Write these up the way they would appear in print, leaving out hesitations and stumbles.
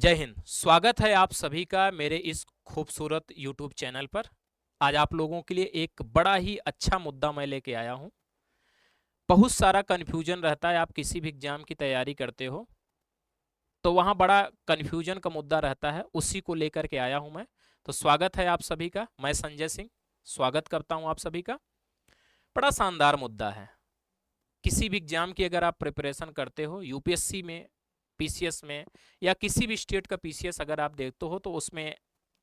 जय हिंद। स्वागत है आप सभी का मेरे इस खूबसूरत YouTube चैनल पर। आज आप लोगों के लिए एक बड़ा ही अच्छा मुद्दा मैं लेके आया हूं। बहुत सारा कन्फ्यूजन रहता है, आप किसी भी एग्जाम की तैयारी करते हो तो वहां बड़ा कन्फ्यूजन का मुद्दा रहता है, उसी को लेकर के आया हूं मैं। तो स्वागत है आप सभी का, मैं संजय सिंह स्वागत करता हूं आप सभी का। बड़ा शानदार मुद्दा है। किसी भी एग्जाम की अगर आप प्रिपरेशन करते हो, यूपीएससी में, पीसीएस में, या किसी भी स्टेट का पीसीएस अगर आप देखते हो तो उसमें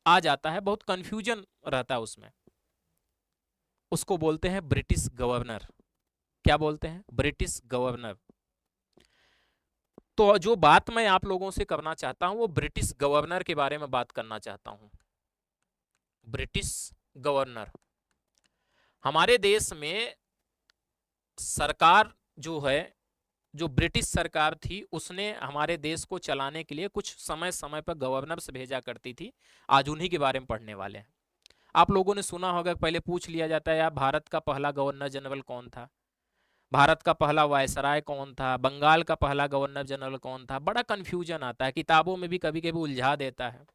आ जाता है, बहुत कंफ्यूजन रहता है उसमें। उसको बोलते हैं ब्रिटिश गवर्नर। क्या बोलते हैं? British governor. तो जो बात मैं आप लोगों से करना चाहता हूं वो ब्रिटिश गवर्नर के बारे में बात करना चाहता हूं। ब्रिटिश गवर्नर हमारे देश में सरकार जो है, जो ब्रिटिश सरकार थी, उसने हमारे देश को चलाने के लिए कुछ समय समय पर गवर्नर्स भेजा करती थी। आज उन्हीं के बारे में पढ़ने वाले हैं। आप लोगों ने सुना होगा, पहले पूछ लिया जाता है यार भारत का पहला गवर्नर जनरल कौन था, भारत का पहला वायसराय कौन था, बंगाल का पहला गवर्नर जनरल कौन था। बड़ा कंफ्यूजन आता है, किताबों में भी कभी कभी उलझा देता है।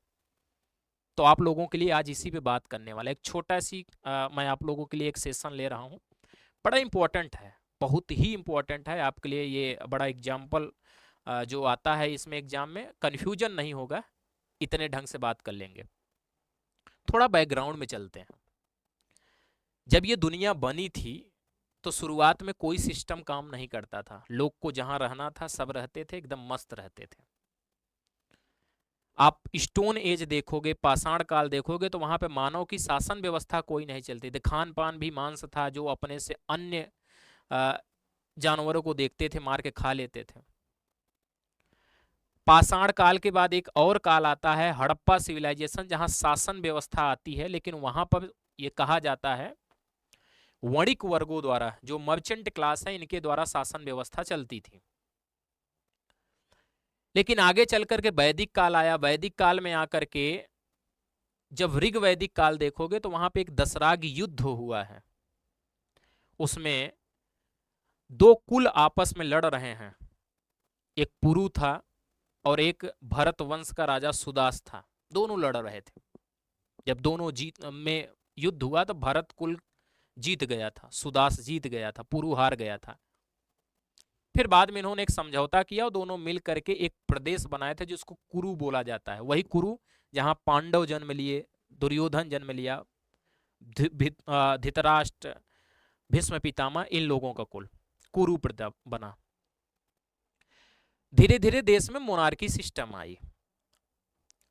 तो आप लोगों के लिए आज इसी पे बात करने वाला एक छोटा सी मैं आप लोगों के लिए एक सेशन ले रहा हूँ। बड़ा इंपॉर्टेंट है, बहुत ही इंपॉर्टेंट है आपके लिए। ये बड़ा एग्जाम्पल जो आता है इसमें एग्जाम में, कंफ्यूजन नहीं होगा, इतने ढंग से बात कर लेंगे। थोड़ा बैकग्राउंड में चलते हैं। जब ये दुनिया बनी थी तो शुरुआत में कोई सिस्टम काम नहीं करता था। लोग को जहां रहना था सब रहते थे, एकदम मस्त रहते थे। आप स्टोन एज देखोगे, पाषाण काल देखोगे तो वहां पे मानव की शासन व्यवस्था कोई नहीं चलती थी। खान पान भी मांस था, जो अपने से अन्य अ, जानवरों को देखते थे मार के खा लेते थे। पाषाण काल के बाद एक और काल आता है हड़प्पा सिविलाइजेशन, जहां शासन व्यवस्था आती है, लेकिन वहां पर यह कहा जाता है वणिक वर्गों द्वारा, जो मर्चेंट क्लास है, इनके द्वारा शासन व्यवस्था चलती थी। लेकिन आगे चल करके वैदिक काल आया। वैदिक काल में आकर के जब ऋग वैदिक काल देखोगे तो वहां पे एक दशराग युद्ध हुआ है। उसमें दो कुल आपस में लड़ रहे हैं। एक पुरु था और एक भरत वंश का राजा सुदास था। दोनों लड़ रहे थे। जब दोनों जीत में युद्ध हुआ तो भरत कुल जीत गया था, सुदास जीत गया था, पुरु हार गया था। फिर बाद में इन्होंने एक समझौता किया और दोनों मिल करके एक प्रदेश बनाए थे जिसको कुरु बोला जाता है। वही कुरु जहां पांडव जन्म लिए, दुर्योधन जन्म लिया, धृतराष्ट्र, भीष्म पितामह, इन लोगों का कुल कुरु प्रताप बना। धीरे धीरे देश में मोनार्की सिस्टम आई,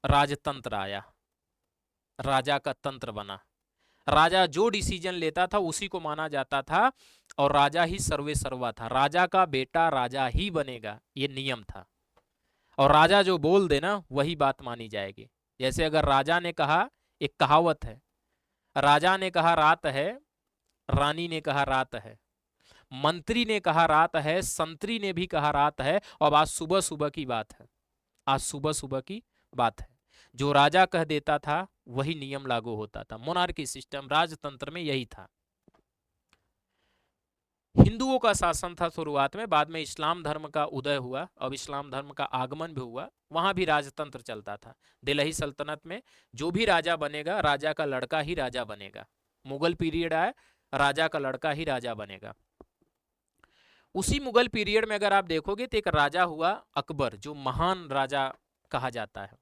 राजतंत्र आया, राजा का तंत्र बना। राजा जो डिसीजन लेता था उसी को माना जाता था और राजा ही सर्वे सर्वा था। राजा का बेटा राजा ही बनेगा, ये नियम था। और राजा जो बोल देना वही बात मानी जाएगी। जैसे अगर राजा ने कहा, एक कहावत है, राजा ने कहा रात है, रानी ने कहा रात है, मंत्री ने कहा रात है, संतरी ने भी कहा रात है, और आज सुबह सुबह की बात है। आज सुबह सुबह की बात है। जो राजा कह देता था वही नियम लागू होता था। मोनार्की सिस्टम, राजतंत्र में यही था। हिंदुओं का शासन था शुरुआत में, बाद में इस्लाम धर्म का उदय हुआ और इस्लाम धर्म का आगमन भी हुआ। वहां भी राजतंत्र चलता था। दिल्ली सल्तनत में जो भी राजा बनेगा, राजा का लड़का ही राजा बनेगा। मुगल पीरियड आया, राजा का लड़का ही राजा बनेगा। उसी मुगल पीरियड में अगर आप देखोगे तो एक राजा हुआ अकबर, जो महान राजा कहा जाता है।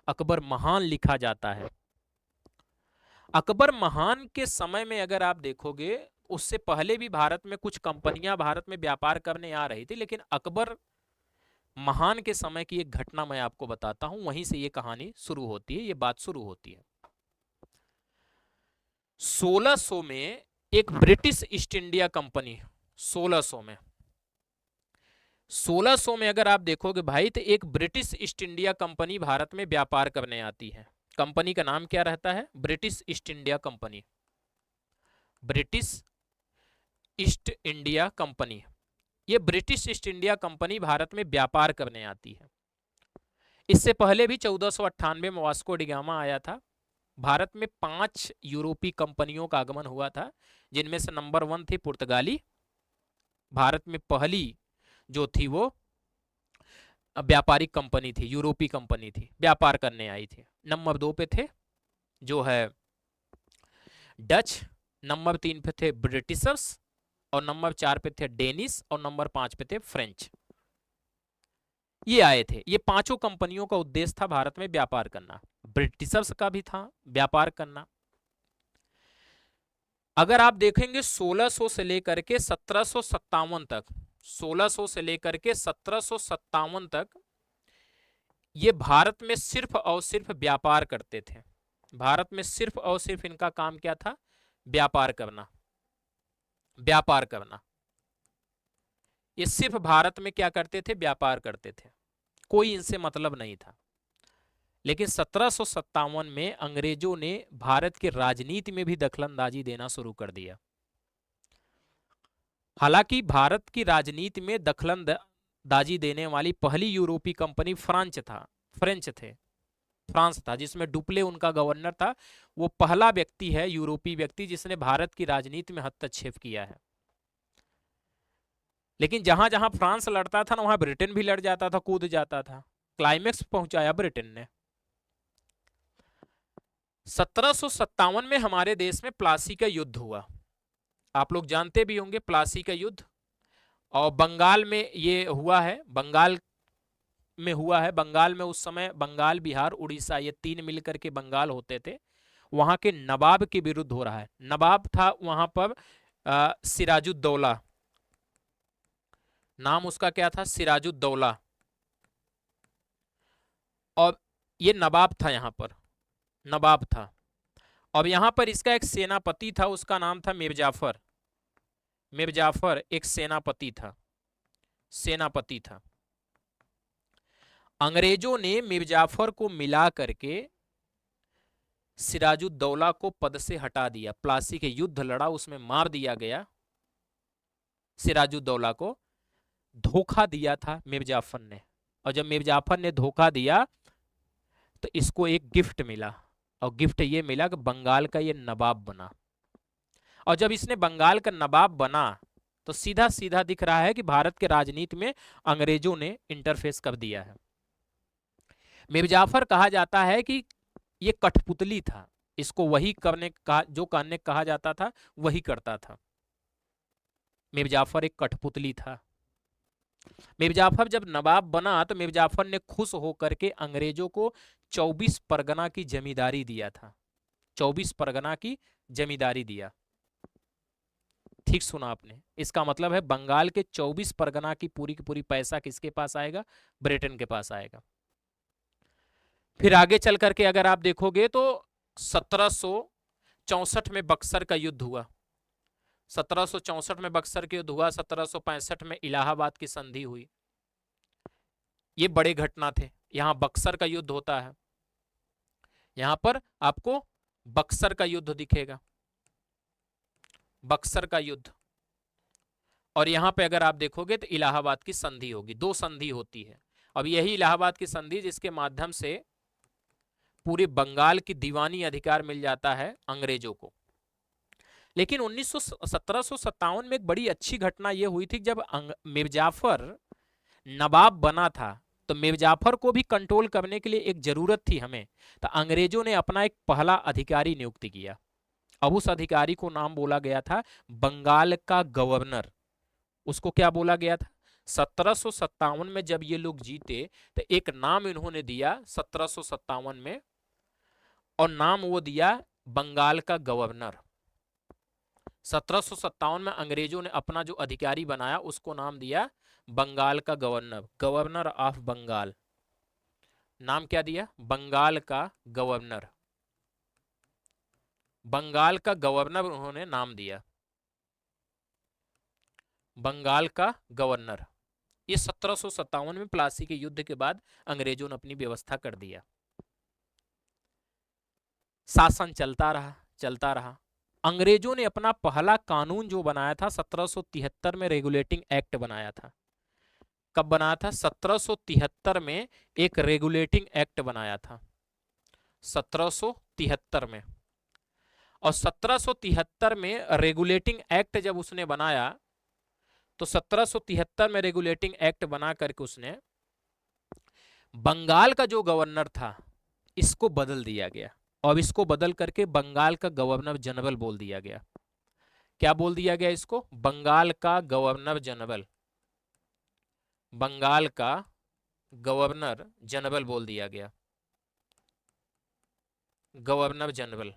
अकबर महान लिखा जाता है। अकबर महान के समय में अगर आप देखोगे, उससे पहले भी भारत में कुछ कंपनियां भारत में व्यापार करने आ रही थी, लेकिन अकबर महान के समय की एक घटना मैं आपको बताता हूं, वहीं से ये कहानी शुरू होती है, ये बात शुरू होती है। 1600 में एक ब्रिटिश ईस्ट इंडिया कंपनी, 1600 में, 1600 में अगर आप देखोगे भाई, तो एक British East India company Bharat में व्यापार करने आती है। कंपनी का नाम क्या रहता है? British East India company. British East India company. ये British East India company Bharat में व्यापार करने आती है। इससे पहले भी 1498 में वास्को डी गामा आया था। भारत में 5 यूरोपीय कंपनियों का आगमन हुआ था, जिनमें से नंबर 1 थी पुर्तगाली। भारत में पहली जो थी वो व्यापारिक कंपनी थी, यूरोपीय कंपनी थी, व्यापार करने आई थी। नंबर 2 पे थे जो है डच, नंबर 3 पे थे ब्रिटिशर्स, और नंबर 4 पे थे डेनिश, और नंबर 5 पे थे फ्रेंच। ये आए थे। ये पांचों कंपनियों का उद्देश्य था भारत में व्यापार करना। ब्रिटिशर्स का भी था व्यापार करना। अगर आप देखेंगे 1600 से लेकर के 1757 तक, 1600 से लेकर के 1757 तक ये भारत में सिर्फ और सिर्फ व्यापार करते थे। भारत में सिर्फ और सिर्फ इनका काम क्या था? व्यापार करना, व्यापार करना। ये सिर्फ भारत में क्या करते थे? व्यापार करते थे, कोई इनसे मतलब नहीं था। लेकिन 1757 में अंग्रेजों ने भारत की राजनीति में भी दखलंदाजी देना शुरू कर दिया। हालांकि भारत की राजनीति में दखलंदाजी देने वाली पहली यूरोपीय कंपनी फ्रेंच थे, फ्रांस था, जिसमें डुप्ले उनका गवर्नर था। वो पहला व्यक्ति है, यूरोपीय व्यक्ति, जिसने भारत की राजनीति में हस्तक्षेप किया है। लेकिन जहां जहां फ्रांस लड़ता था ना, वहां ब्रिटेन भी लड़ जाता था, कूद जाता था। क्लाइमेक्स पहुंचाया ब्रिटेन ने। 1757 में हमारे देश में प्लासी का युद्ध हुआ, आप लोग जानते भी होंगे प्लासी का युद्ध। और बंगाल में ये हुआ है, बंगाल में हुआ है। बंगाल में उस समय बंगाल, बिहार, उड़ीसा, ये तीन मिलकर के बंगाल होते थे। वहां के नवाब के विरुद्ध हो रहा है। नवाब था वहां पर सिराजुद्दौला, नाम उसका क्या था? सिराजुद्दौला। और ये नवाब था, यहां पर नवाब था। और यहां पर इसका एक सेनापति था, उसका नाम था मीर जाफर। मीर जाफर एक सेनापति था। अंग्रेजों ने मीर जाफर को मिला करके सिराजुद्दौला को पद से हटा दिया। प्लासी के युद्ध लड़ा, उसमें मार दिया गया। सिराजुद्दौला को धोखा दिया था मीर जाफर ने। और जब मीर जाफर ने धोखा दिया तो इसको एक गिफ्ट मिला, और गिफ्ट ये मिला कि बंगाल का ये नवाब बना। और जब इसने बंगाल का नवाब बना तो सीधा सीधा दिख रहा है कि भारत के राजनीति में अंग्रेजों ने इंटरफेस कर दिया है। मीर जाफर कहा जाता है कि ये कठपुतली था, इसको वही करने का जो करने कहा जाता था वही करता था। मीर जाफर एक कठपुतली था। मीर जाफर जब नवाब बना तो मीर जाफर ने खुश होकर के अंग्रेजों को 24 परगना की जमींदारी दिया था। 24 परगना की जमींदारी दिया। ठीक सुना आपने, इसका मतलब है बंगाल के 24 परगना की पूरी पैसा किसके पास आएगा? ब्रिटेन के पास आएगा। फिर आगे चल करके अगर आप देखोगे तो 1764 में बक्सर का युद्ध हुआ। 1764 में बक्सर का युद्ध हुआ। 1765 में इलाहाबाद की संधि हुई। ये बड़े घटना थे। यहां बक्सर का युद्ध होता है, यहां पर आपको बक्सर का युद्ध दिखेगा, बक्सर का युद्ध। और यहां पे अगर आप देखोगे तो इलाहाबाद की संधि होगी। दो संधि होती है। अब यही इलाहाबाद की संधि जिसके माध्यम से पूरे बंगाल की दीवानी अधिकार मिल जाता है अंग्रेजों को। लेकिन 1757 में एक बड़ी अच्छी घटना यह हुई थी, जब मीर जाफर नवाब बना था तो मीर जाफर को भी कंट्रोल करने के लिए एक जरूरत थी हमें। तो अंग्रेजों ने अपना एक पहला अधिकारी नियुक्त किया। अब उस अधिकारी को नाम बोला गया था बंगाल का गवर्नर। उसको क्या बोला गया था? 1757 में जब ये लोग जीते तो एक नाम इन्होंने दिया 1757 में, और नाम वो दिया बंगाल का गवर्नर। 1757 में अंग्रेजों ने अपना जो अधिकारी बनाया उसको नाम दिया बंगाल का गवर्नर, गवर्नर ऑफ बंगाल। नाम क्या दिया? बंगाल का गवर्नर। बंगाल का गवर्नर उन्होंने नाम दिया, बंगाल का गवर्नर। ये 1757 में प्लासी के युद्ध के बाद अंग्रेजों ने अपनी व्यवस्था कर दिया। शासन चलता रहा। अंग्रेजों ने अपना पहला कानून जो बनाया था 1773 में रेगुलेटिंग एक्ट बनाया था। कब बनाया था? 1773 में एक रेगुलेटिंग एक्ट बनाया था, 1773 में। और 1773 में रेगुलेटिंग एक्ट जब उसने बनाया तो 1773 में रेगुलेटिंग एक्ट बना करके उसने बंगाल का जो गवर्नर था इसको बदल दिया गया, और इसको बदल करके बंगाल का गवर्नर जनरल बोल दिया गया। क्या बोल दिया गया इसको? बंगाल का गवर्नर जनरल, बंगाल का गवर्नर जनरल बोल दिया गया, गवर्नर जनरल।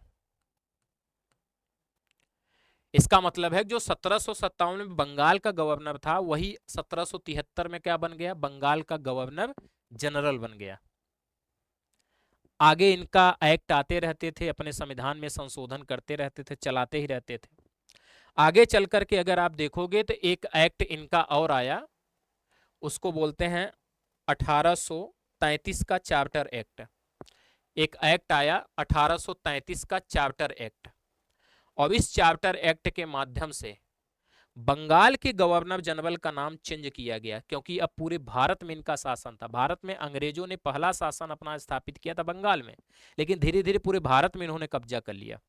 इसका मतलब है जो 1757 में बंगाल का गवर्नर था वही 1773 में क्या बन गया? बंगाल का गवर्नर जनरल बन गया। आगे इनका एक्ट आते रहते थे, अपने संविधान में संशोधन करते रहते थे, चलाते ही रहते थे। आगे चल करके अगर आप देखोगे तो एक एक्ट इनका और आया, उसको बोलते हैं 1833 का चार्टर एक्ट। एक एक्ट आया 1833 का चार्टर एक्ट, और इस चार्टर एक्ट के माध्यम से बंगाल के गवर्नर जनरल का नाम चेंज किया गया, क्योंकि अब पूरे भारत में इनका शासन था। भारत में अंग्रेजों ने पहला शासन अपना स्थापित किया था बंगाल में, लेकिन धीरे धीरे पूरे भारत में इन्होंने कब्जा कर लिया।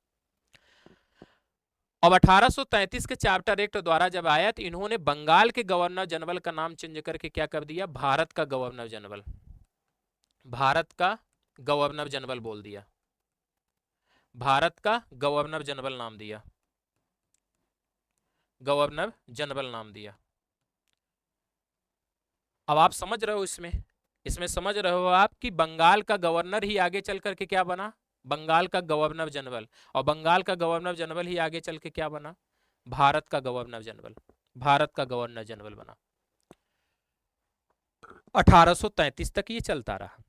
अब 1833 के चार्टर एक्ट द्वारा जब आया तो इन्होंने बंगाल के गवर्नर जनरल का नाम चेंज करके क्या कर दिया? भारत का गवर्नर जनरल, भारत का गवर्नर जनरल बोल दिया, भारत का गवर्नर जनरल नाम दिया, गवर्नर जनरल नाम दिया। अब आप समझ रहे हो इसमें समझ रहे हो आप कि बंगाल का गवर्नर ही आगे चल करके क्या बना? बंगाल का गवर्नर जनरल, और बंगाल का गवर्नर जनरल ही आगे चल के क्या बना? भारत का गवर्नर जनरल, भारत का गवर्नर जनरल बना। 1833 तक ये चलता रहा।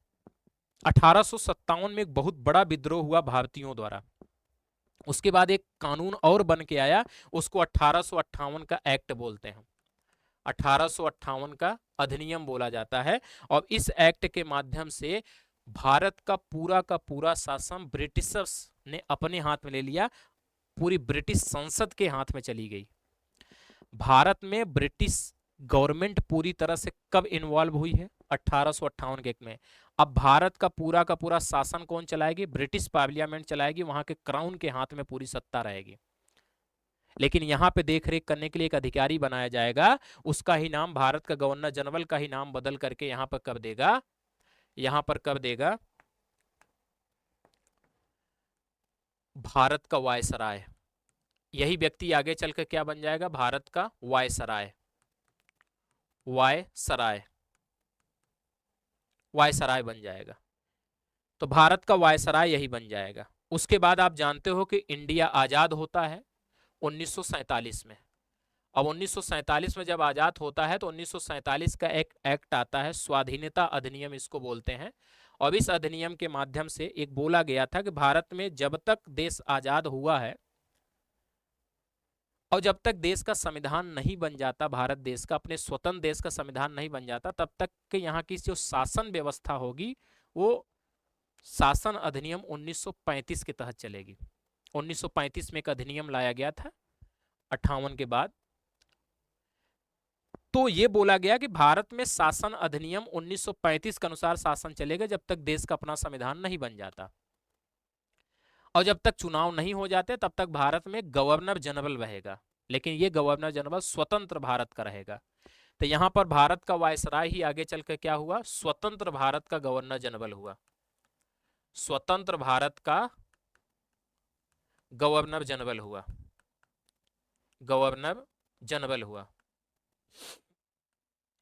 1857 में एक बहुत बड़ा विद्रोह हुआ भारतीयों द्वारा। उसके बाद एक कानून और बन के आया, उसको 1858 का एक्ट बोलते हैं, 1858 का अधिनियम बोला जाता है। और इस एक्ट के माध्यम से भारत का पूरा शासन ब्रिटिशर्स ने अपने हाथ में ले लिया, पूरी ब्रिटिश संसद के हाथ में चली गई। भारत में ब्रिटिश गवर्नमेंट पूरी तरह से कब इन्वॉल्व हुई है? 1858 के एक्ट में। अब भारत का पूरा शासन कौन चलाएगी? ब्रिटिश पार्लियामेंट चलाएगी, वहां के क्राउन के हाथ में पूरी सत्ता रहेगी। लेकिन यहां पे देख रेख करने के लिए एक अधिकारी बनाया जाएगा, उसका ही नाम, भारत का गवर्नर जनरल का ही नाम बदल करके यहां पर कब देगा? यहां पर कब देगा? भारत का वायसराय। यही व्यक्ति आगे चलकर क्या बन जाएगा? भारत का वायसराय, वायसराय, वायसराय बन जाएगा। तो भारत का वायसराय यही बन जाएगा। उसके बाद आप जानते हो कि इंडिया आजाद होता है 1947 में। अब 1947 में जब आजाद होता है तो 1947 का एक एक्ट आता है, स्वाधीनता अधिनियम इसको बोलते हैं। और इस अधिनियम के माध्यम से एक बोला गया था कि भारत में जब तक देश आजाद हुआ है और जब तक देश का संविधान नहीं बन जाता, भारत देश का, अपने स्वतंत्र देश का संविधान नहीं बन जाता, तब तक के यहाँ की जो शासन व्यवस्था होगी वो शासन अधिनियम 1935 के तहत चलेगी। 1935 में एक अधिनियम लाया गया था 58 के बाद। तो ये बोला गया कि भारत में शासन अधिनियम 1935 के अनुसार शासन चलेगा जब तक देश का अपना संविधान नहीं बन जाता, और जब तक चुनाव नहीं हो जाते तब तक भारत में गवर्नर जनरल रहेगा, लेकिन ये गवर्नर जनरल स्वतंत्र भारत का रहेगा। तो यहां पर भारत का वायसराय ही आगे चलकर क्या हुआ? स्वतंत्र भारत का गवर्नर जनरल हुआ, स्वतंत्र भारत का गवर्नर जनरल हुआ, गवर्नर जनरल हुआ,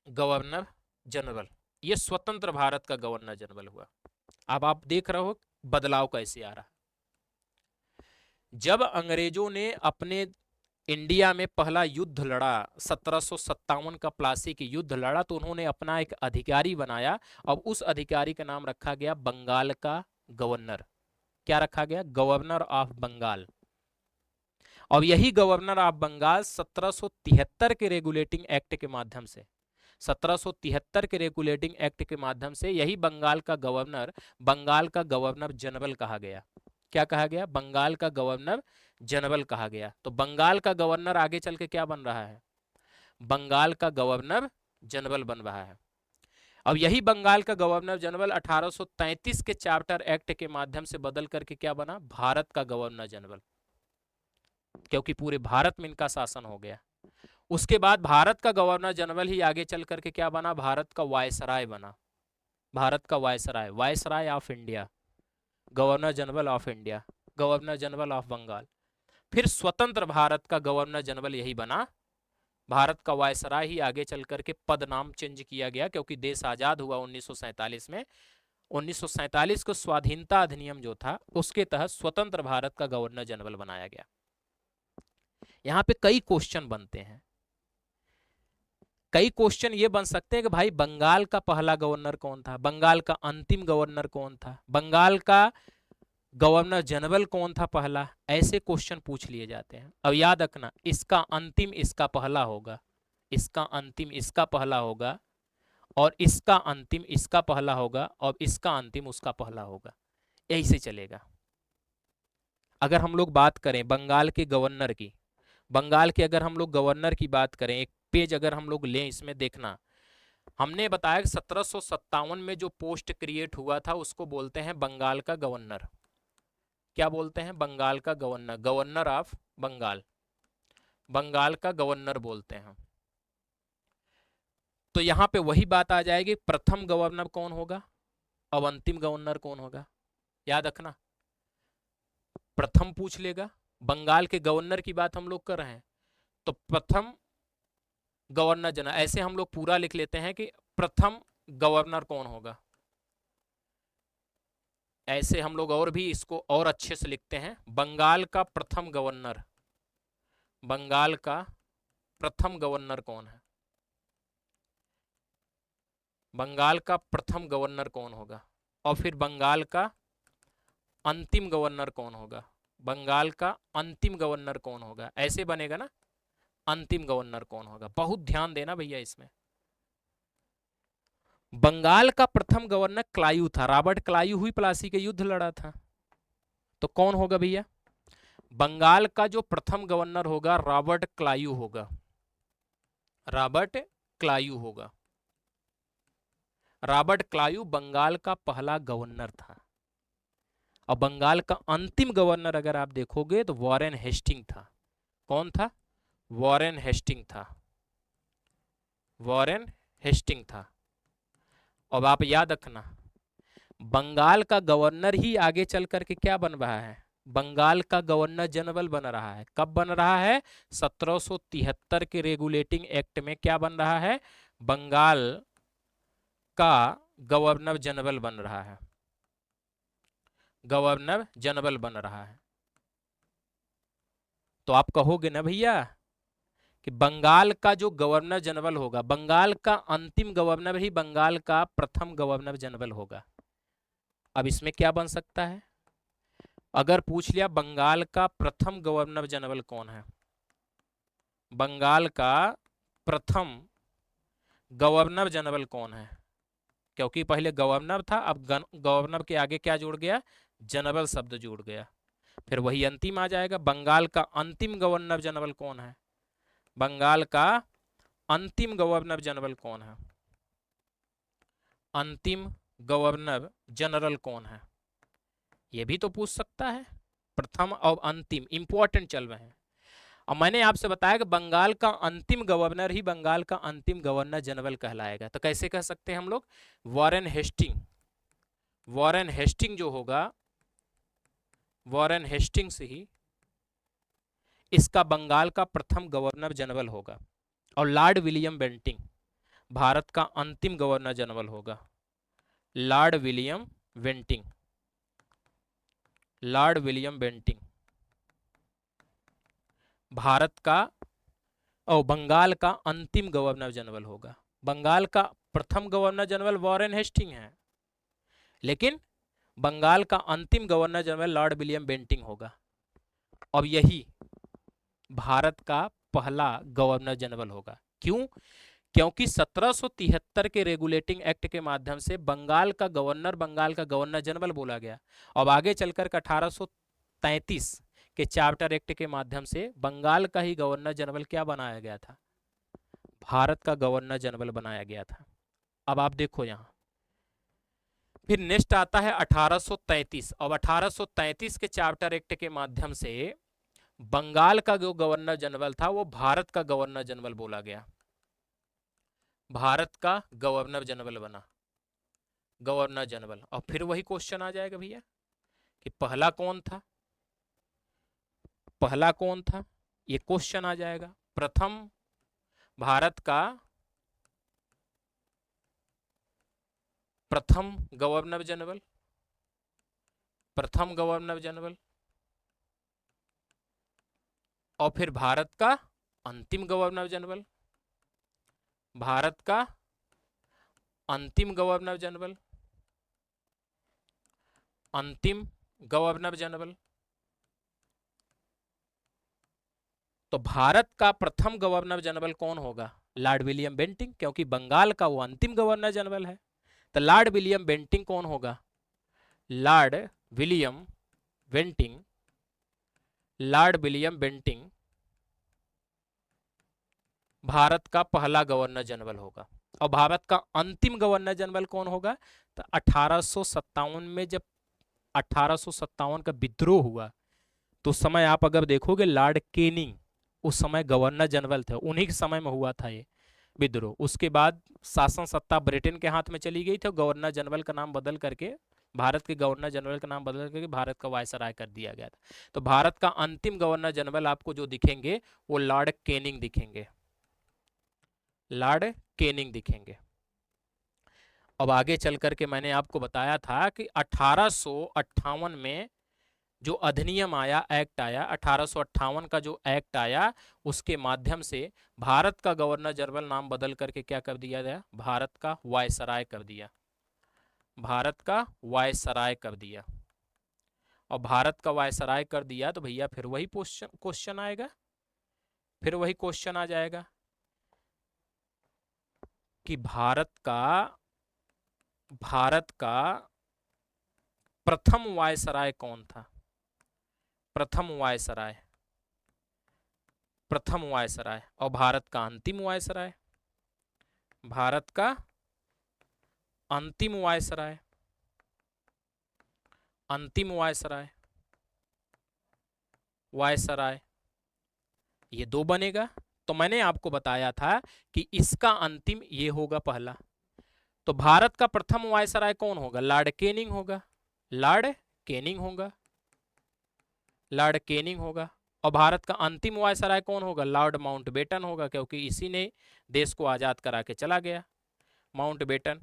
गवर्नर जनरल, ये स्वतंत्र भारत का गवर्नर जनरल हुआ। अब आप देख रहे हो बदलाव कैसे आ रहा है। जब अंग्रेजों ने अपने इंडिया में पहला युद्ध लड़ा, 1757 का प्लासी की युद्ध लड़ा, तो उन्होंने अपना एक अधिकारी बनाया, और उस अधिकारी का नाम रखा गया बंगाल का गवर्नर। क्या रखा गया? Governor of Bengal. और यही गवर्नर ऑफ बंगाल 1773 के रेगुलेटिंग एक्ट के माध्यम से, 1773 के रेगुलेटिंग एक्ट के माध्यम से यही बंगाल का गवर्नर जनरल कहा गया। क्या कहा गया? बंगाल का गवर्नर जनरल कहा गया। तो बंगाल का गवर्नर आगे चल के क्या बन रहा है? बंगाल का गवर्नर जनरल बन रहा है। अब यही बंगाल का गवर्नर जनरल 1833 के चार्टर एक्ट के माध्यम से बदल करके क्या बना? भारत का गवर्नर जनरल, क्योंकि पूरे भारत में इनका शासन हो गया। उसके बाद भारत का गवर्नर जनरल ही आगे चल करके क्या बना? भारत का वायसराय बना, भारत का viceroy, viceroy of India, governor general of India, governor general of Bengal. फिर स्वतंत्र भारत का गवर्नर जनरल यही बना, भारत का वायसराय ही आगे चल करके पद नाम चेंज किया गया क्योंकि देश आजाद हुआ 1947 में। 1947 को स्वाधीनता अधिनियम जो था उसके तहत स्वतंत्र भारत का गवर्नर जनरल बनाया गया। यहाँ पे कई क्वेश्चन बनते हैं, कई क्वेश्चन ये बन सकते हैं कि भाई बंगाल का पहला गवर्नर कौन था, बंगाल का अंतिम गवर्नर कौन था, बंगाल का गवर्नर जनरल कौन था पहला, ऐसे क्वेश्चन पूछ लिए जाते हैं। अब याद रखना, इसका अंतिम इसका पहला होगा, इसका अंतिम इसका पहला होगा, और इसका अंतिम इसका पहला होगा, और इसका अंतिम उसका पहला होगा, यही से चलेगा। अगर हम लोग बात करें बंगाल के गवर्नर की, बंगाल के अगर हम लोग गवर्नर की बात करें, एक पेज अगर हम लोग लें, इसमें देखना, हमने बताया कि 1757 में जो पोस्ट क्रिएट हुआ था उसको बोलते हैं बंगाल का गवर्नर। क्या बोलते हैं? बंगाल का governor, governor of Bengal, Bengal का गवर्नर बोलते हैं। तो यहां पे वही बात आ जाएगी, प्रथम गवर्नर कौन होगा, अब अंतिम गवर्नर कौन होगा, याद रखना। प्रथम पूछ लेगा, बंगाल के गवर्नर की बात हम लोग कर रहे हैं, तो प्रथम गवर्नर जनरल, ऐसे हम लोग पूरा लिख लेते हैं कि प्रथम गवर्नर कौन होगा, ऐसे हम लोग और भी इसको और अच्छे से लिखते हैं, बंगाल का प्रथम गवर्नर, बंगाल का प्रथम गवर्नर कौन है, बंगाल का प्रथम गवर्नर कौन होगा, और फिर बंगाल का अंतिम गवर्नर कौन होगा, बंगाल का अंतिम गवर्नर कौन होगा, ऐसे बनेगा ना, अंतिम गवर्नर कौन होगा। बहुत ध्यान देना भैया इसमें। बंगाल का प्रथम गवर्नर क्लायू था, रॉबर्ट क्लायू हुई प्लासी के युद्ध लड़ा था, तो कौन होगा भैया, बंगाल का जो प्रथम गवर्नर होगा रॉबर्ट क्लायू होगा, रॉबर्ट क्लायू होगा। रॉबर्ट क्लायू बंगाल का पहला गवर्नर था। और बंगाल का अंतिम गवर्नर अगर आप देखोगे तो वॉरेन हेस्टिंग था। कौन था? वॉरेन हेस्टिंग था, वॉरेन हेस्टिंग था। अब आप याद रखना, बंगाल का गवर्नर ही आगे चल करके क्या बन रहा है, बंगाल का गवर्नर जनरल बन रहा है। कब बन रहा है? 1773 के रेगुलेटिंग एक्ट में क्या बन रहा है, बंगाल का गवर्नर जनरल बन रहा है, गवर्नर जनरल बन रहा है। तो आप कहोगे ना भैया कि बंगाल का जो गवर्नर जनरल होगा, बंगाल का अंतिम गवर्नर ही बंगाल का प्रथम गवर्नर जनरल होगा। अब इसमें क्या बन सकता है, अगर पूछ लिया बंगाल का प्रथम गवर्नर जनरल कौन है, बंगाल का प्रथम गवर्नर जनरल कौन है, क्योंकि पहले गवर्नर था, अब गवर्नर के आगे क्या जुड़ गया, जनरल शब्द जुड़ गया, फिर वही अंतिम आ जाएगा। बंगाल का अंतिम गवर्नर जनरल कौन है, बंगाल का अंतिम गवर्नर जनरल कौन है, अंतिम गवर्नर जनरल कौन है, ये भी तो पूछ सकता है। प्रथम और अंतिम इंपॉर्टेंट चल रहे हैं। और मैंने आपसे बताया कि बंगाल का अंतिम गवर्नर ही बंगाल का अंतिम गवर्नर जनरल कहलाएगा। तो कैसे कह सकते हैं हम लोग, वॉरेन हेस्टिंग, वॉरेन हेस्टिंग जो होगा, वॉरेन हेस्टिंग से ही इसका बंगाल का प्रथम गवर्नर जनरल होगा। और लॉर्ड विलियम बेंटिंग भारत का अंतिम गवर्नर जनरल होगा, Lord William Bentinck, Lord William Bentinck Bharat का और बंगाल का अंतिम गवर्नर जनरल होगा। बंगाल का प्रथम गवर्नर जनरल वॉरेन हेस्टिंग है, लेकिन बंगाल का अंतिम governor general Lord William Bentinck होगा। अब यही भारत का पहला गवर्नर जनरल होगा। क्यों? क्योंकि 1773 के रेगुलेटिंग एक्ट के माध्यम से बंगाल का गवर्नर जनरल बोला गया। अब आगे चलकर 1833 के चार्टर एक्ट के माध्यम से बंगाल का ही गवर्नर जनरल क्या बनाया गया था, भारत का गवर्नर जनरल बनाया गया था। अब आप देखो यहां, फिर नेक्स्ट आता है 1833। अब 1833 के चार्टर एक्ट के माध्यम से बंगाल का जो गवर्नर जनरल था वो भारत का गवर्नर जनरल बोला गया, भारत का गवर्नर जनरल बना। Governor general. और फिर वही क्वेश्चन आ जाएगा भैया कि पहला कौन था, पहला कौन था, ये क्वेश्चन आ जाएगा। प्रथम भारत का प्रथम गवर्नर जनरल, प्रथम गवर्नर जनरल, और फिर भारत का अंतिम गवर्नर जनरल, भारत का अंतिम गवर्नर जनरल, अंतिम गवर्नर जनरल। तो भारत का प्रथम गवर्नर जनरल कौन होगा? लॉर्ड विलियम बेंटिंक, क्योंकि बंगाल का वो अंतिम गवर्नर जनरल है। तो लॉर्ड विलियम बेंटिंक कौन होगा? Lord William Bentinck, Lord William Bentinck Bharat का पहला गवर्नर जनरल होगा। और भारत का अंतिम गवर्नर जनरल कौन होगा? तो 1857 में जब 1857 का विद्रोह हुआ तो उस समय आप अगर देखोगे लॉर्ड केनिंग उस समय गवर्नर जनरल थे, उन्हीं के समय में हुआ था ये विद्रोह। उसके बाद शासन सत्ता ब्रिटेन के हाथ में चली गई थी, गवर्नर जनरल का नाम बदल करके, भारत के गवर्नर जनरल का नाम बदल करके भारत का वायसराय कर दिया गया था। तो भारत का अंतिम गवर्नर जनरल आपको जो दिखेंगे वो लॉर्ड केनिंग दिखेंगे, लॉर्ड केनिंग दिखेंगे। अब आगे चल करके मैंने आपको बताया था कि 1858 में जो अधिनियम आया, एक्ट आया, 1858 का जो एक्ट आया उसके माध्यम से भारत का गवर्नर जनरल नाम बदल करके क्या कर दिया गया? भारत का वायसराय कर दिया, भारत का वायसराय कर दिया। और भारत का वायसराय कर दिया तो भैया फिर वही क्वेश्चन आएगा, फिर वही क्वेश्चन आ जाएगा कि भारत का प्रथम वायसराय कौन था? प्रथम वायसराय, प्रथम वायसराय। और भारत का अंतिम वायसराय, भारत का अंतिम वायसराय, अंतिम वायसराय, वायसराय, ये दो बनेगा। तो मैंने आपको बताया था कि इसका अंतिम ये होगा पहला। तो भारत का प्रथम वायसराय कौन होगा? लॉर्ड केनिंग होगा, लॉर्ड केनिंग होगा, लॉर्ड केनिंग होगा। और भारत का अंतिम वायसराय कौन होगा? लॉर्ड माउंटबेटन होगा, क्योंकि इसी ने देश को आजाद करा के चला गया, माउंटबेटन।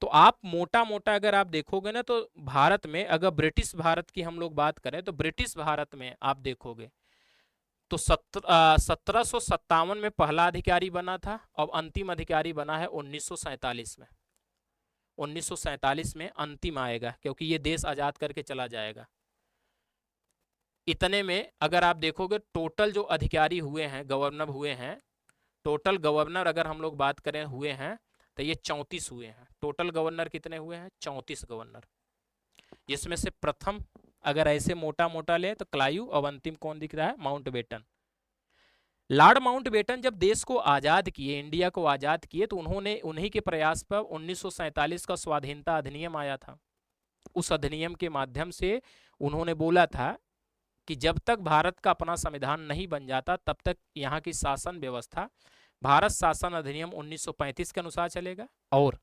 तो आप मोटा मोटा अगर आप देखोगे ना तो भारत में अगर ब्रिटिश भारत की हम लोग बात करें तो ब्रिटिश भारत में आप देखोगे तो 1757 में पहला अधिकारी बना था और अंतिम अधिकारी बना है 1947 में। 1947 में अंतिम आएगा, क्योंकि ये देश आजाद करके चला जाएगा। इतने में अगर आप देखोगे टोटल जो अधिकारी हुए हैं, गवर्नर हुए हैं, टोटल गवर्नर अगर हम लोग बात करें हुए हैं तो ये 34 हुए हैं। टोटल गवर्नर कितने हुए हैं? 34 गवर्नर। जिसमें से प्रथम अगर ऐसे मोटा मोटा ले तो क्लाइव, और अंतिम कौन दिख रहा है? माउंटबेटन। लॉर्ड माउंटबेटन जब देश को आजाद किए, इंडिया को आजाद किए, तो उन्होंने उन्हीं के प्रयास पर 1947 का स्वाधीनता अधिनियम आया था। उस अधिनियम के माध्यम से उन्होंने बोला था कि जब तक भारत का अपना संविधान नहीं बन जाता तब तक यहाँ की शासन व्यवस्था भारत शासन अधिनियम 1935 के अनुसार चलेगा, और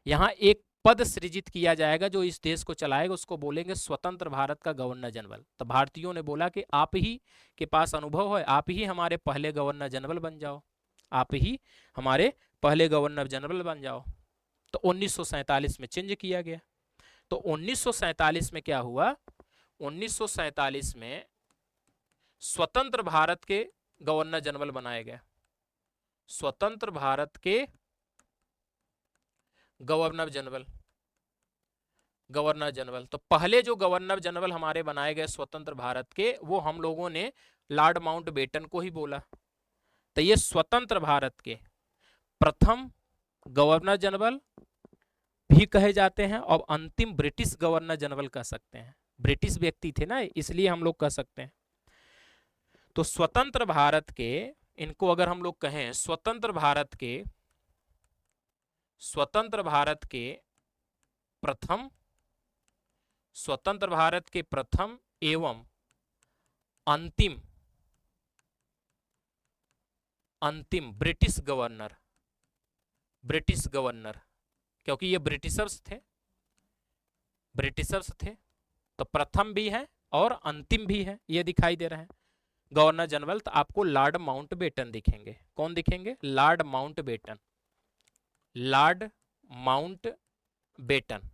यहाँ एक पद सृजित किया जाएगा जो इस देश को चलाएगा, उसको बोलेंगे स्वतंत्र भारत का गवर्नर जनरल। तो भारतीयों ने बोला कि आप ही के पास अनुभव है, आप ही हमारे पहले गवर्नर जनरल बन जाओ, आप ही हमारे पहले गवर्नर जनरल बन जाओ। तो 1947 में चेंज किया गया। तो 1947 में क्या हुआ? 1947 में स्वतंत्र भारत के गवर्नर जनरल बनाए गए, स्वतंत्र भारत के गवर्नर जनरल, गवर्नर जनरल। तो पहले जो गवर्नर जनरल हमारे बनाए गए स्वतंत्र भारत के, वो हम लोगों ने लॉर्ड माउंटबेटन को ही बोला। तो ये स्वतंत्र भारत के प्रथम गवर्नर जनरल भी कहे जाते हैं और अंतिम ब्रिटिश गवर्नर जनरल कह सकते हैं। ब्रिटिश व्यक्ति थे ना, इसलिए हम लोग कह सकते हैं। तो स्वतंत्र भारत के, इनको अगर हम लोग कहें स्वतंत्र भारत के, स्वतंत्र भारत के प्रथम, स्वतंत्र भारत के प्रथम एवं अंतिम, अंतिम ब्रिटिश गवर्नर, ब्रिटिश गवर्नर, क्योंकि ये ब्रिटिशर्स थे, ब्रिटिशर्स थे, तो प्रथम भी है और अंतिम भी है, ये दिखाई दे रहा है। गवर्नर जनरल तो आपको लॉर्ड माउंटबेटन दिखेंगे। कौन दिखेंगे? Lord Mountbatten, Lord Mountbatten.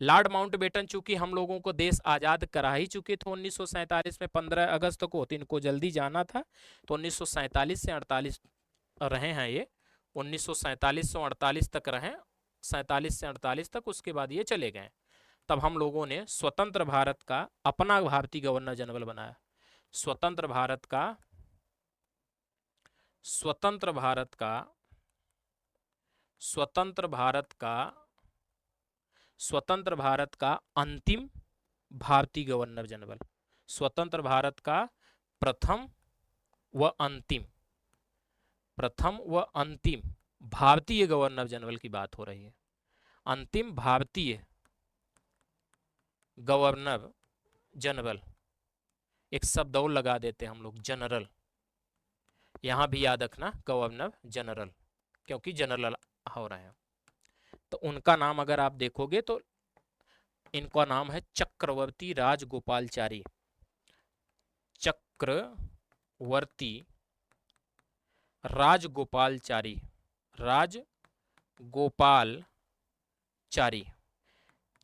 Lord Mountbatten चूंकि हम लोगों को देश आजाद करा ही चुके थे 1947 में 15 अगस्त को, तो इनको जल्दी जाना था, तो 1947 से 48 रहे हैं ये, 1947 से 48 तक रहे, 47 से 48 तक, उसके बाद ये चले गए। तब हम लोगों ने स्वतंत्र भारत का अपना भारतीय गवर्नर जनरल बनाया। स्वतंत्र भारत का, स्वतंत्र भारत का, स्वतंत्र भारत का, स्वतंत्र भारत का अंतिम भारतीय गवर्नर जनरल, स्वतंत्र भारत का प्रथम व अंतिम, प्रथम व अंतिम भारतीय गवर्नर जनरल की बात हो रही है। अंतिम भारतीय गवर्नर जनरल, एक शब्द और लगा देते हैं हम लोग, जनरल। यहां भी याद रखना गवर्नर जनरल, क्योंकि जनरल हो रहे हैं। तो उनका नाम अगर आप देखोगे तो इनका नाम है चक्रवर्ती राजगोपालचारी, चक्रवर्ती राजगोपालचारी, राजगोपालचारी।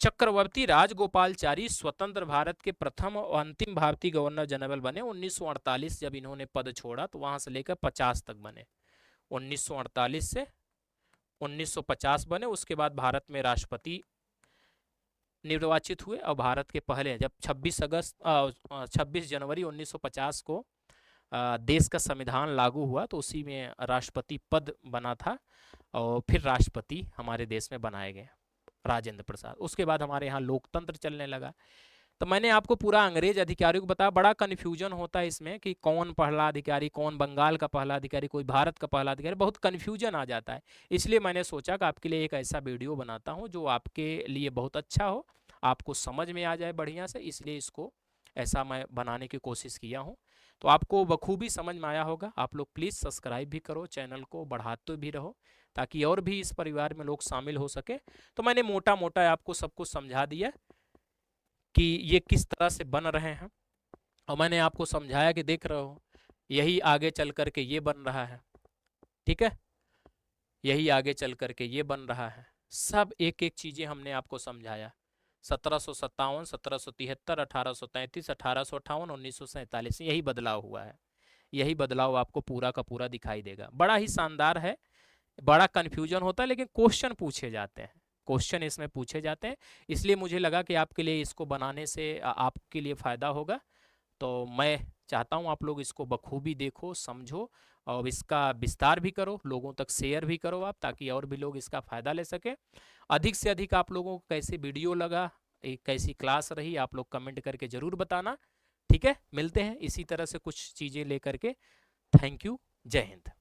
चक्रवर्ती राजगोपालचारी स्वतंत्र भारत के प्रथम और अंतिम भारतीय गवर्नर जनरल बने। 1948 जब इन्होंने पद छोड़ा तो वहां से लेकर 50 तक बने, 1948 से 1950 बने। उसके बाद भारत में राष्ट्रपति निर्वाचित हुए और भारत के पहले जब 26 जनवरी 1950 को देश का संविधान लागू हुआ तो उसी में राष्ट्रपति पद बना था और फिर राष्ट्रपति हमारे देश में बनाए गए राजेंद्र प्रसाद। उसके बाद हमारे यहाँ लोकतंत्र चलने लगा। तो मैंने आपको पूरा अंग्रेज अधिकारियों को बताया। बड़ा कन्फ्यूजन होता है इसमें कि कौन पहला अधिकारी, कौन बंगाल का पहला अधिकारी, कोई भारत का पहला अधिकारी, बहुत कन्फ्यूजन आ जाता है। इसलिए मैंने सोचा कि आपके लिए एक ऐसा वीडियो बनाता हूँ जो आपके लिए बहुत अच्छा हो, आपको समझ में आ जाए बढ़िया से, इसलिए इसको ऐसा मैं बनाने की कोशिश किया हूँ। तो आपको बखूबी समझ में आया होगा। आप लोग प्लीज़ सब्सक्राइब भी करो, चैनल को बढ़ाते भी रहो ताकि और भी इस परिवार में लोग शामिल हो सके। तो मैंने मोटा मोटा आपको सब कुछ समझा दिया कि ये किस तरह से बन रहे हैं, और मैंने आपको समझाया कि देख रहे हो यही आगे चल करके ये बन रहा है, ठीक है, यही आगे चल करके ये बन रहा है। सब एक एक चीज़ें हमने आपको समझाया। 1757, 1773, 1833, 1858, 1947, यही बदलाव हुआ है। यही बदलाव आपको पूरा का पूरा दिखाई देगा। बड़ा ही शानदार है, बड़ा कन्फ्यूजन होता है, लेकिन क्वेश्चन पूछे जाते हैं, क्वेश्चन इसमें पूछे जाते हैं। इसलिए मुझे लगा कि आपके लिए इसको बनाने से आपके लिए फ़ायदा होगा। तो मैं चाहता हूँ आप लोग इसको बखूबी देखो, समझो और इसका विस्तार भी करो, लोगों तक शेयर भी करो आप, ताकि और भी लोग इसका फ़ायदा ले सकें। अधिक से अधिक आप लोगों को कैसे वीडियो लगा, एक कैसी क्लास रही, आप लोग कमेंट करके ज़रूर बताना, ठीक है। मिलते हैं इसी तरह से कुछ चीज़ें लेकर के। थैंक यू, जय हिंद।